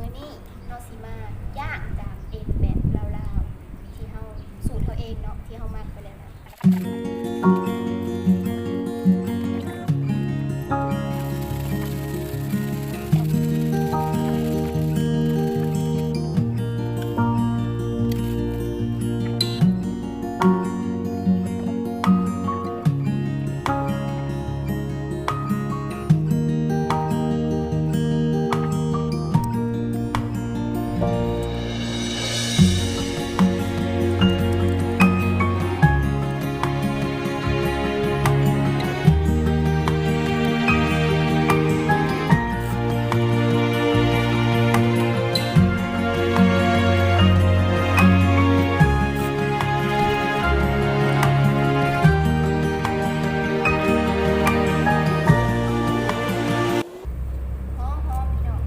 อนี้เฮาสิมาย่างจากเอ็นแบบลาวๆที่เฮาสูตรเฮาเองเนาะที่เฮามักไปแล้วนะหอมๆพี่น้อง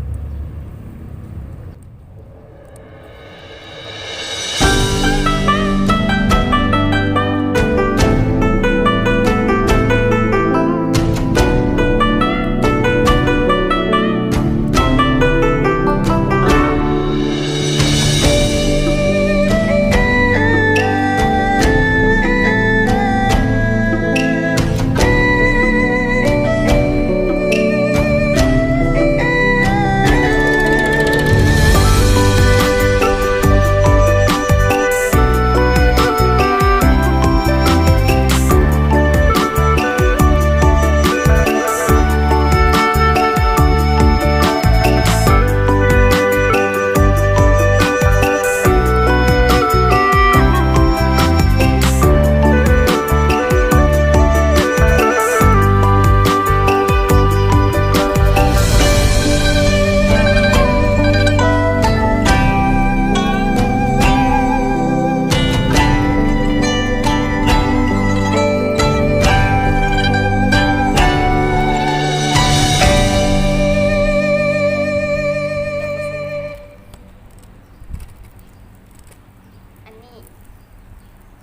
อันนี้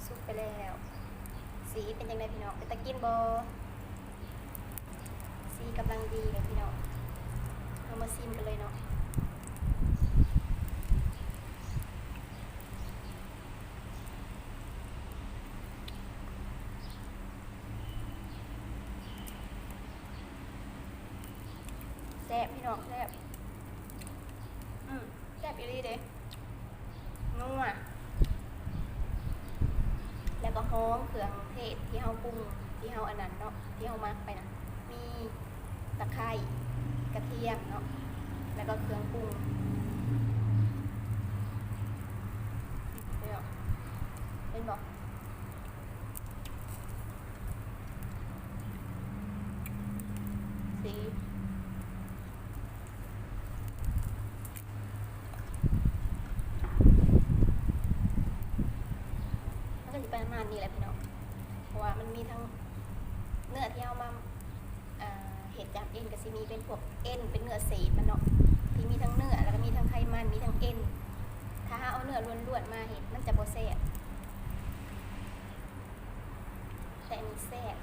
สุกไปแล้วสีเป็นยังไงพี่น้องเป็นตะกินบ่สีกำลังดีเลยพี่น้องเอามาซิมกันเลยเนาะแซ่บพี่น้องแซ่บแซ่บอีหลีเด้นัวแล้วก็หอมเครื่องเทศที่เฮาปรุงที่เฮาอันนั้นเนาะที่เฮามักไปนะมีตะไคร้กระเทียมเนาะแล้วก็เครื่องปรุงเดี๋ยวเป็นบอกสีมันก็จะประมาณนี้แหละพี่น้องเพราะว่ามันมีทั้งเนื้อที่เอามาเห็ดจากเอ็นกับซีมีเป็นพวกเอ็นเป็นเนื้อเศษมันเนาะที่มีทั้งเนื้อแล้วก็มีทั้งไขมันมีทั้งเอ็นถ้าเอาเนื้อล้วนๆมาเห็ดมันจะบ่แซ่บแต่อันนี้แซ่บ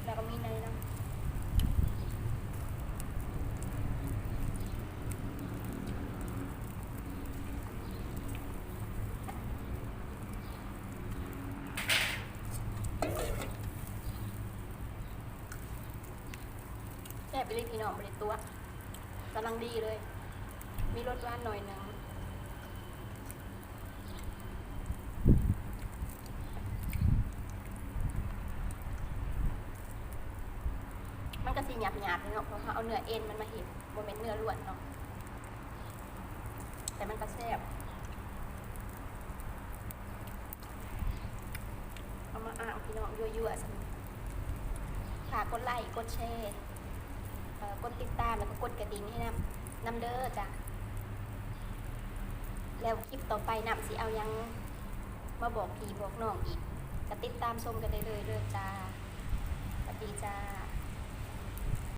แล้วก็มีเนยเนาะแซ่บไปเลยพี่น้องบริตัวกำลังดีเลยมีรสหวานหน่อยหนึ่งมันก็สีหยาบๆเลยเนาะเพราะเขาเอาเนื้อเอ็นมันมาเห็ดโมเมนต์เนื้อล้วนเนาะแต่มันก็แซ่บเอามาอ่างพี่น้องยั่วๆสักฝากกดไลค์กดแชร์กดติดตามแล้วก็กดกระดิ่งให้นำเด้อจ้ะแล้วคลิปต่อไปนำสิเอายังมาบอกพี่บอกน้องอีกก็ติดตามชมกันได้เลยเด้อจ้าสวัสดีจ้า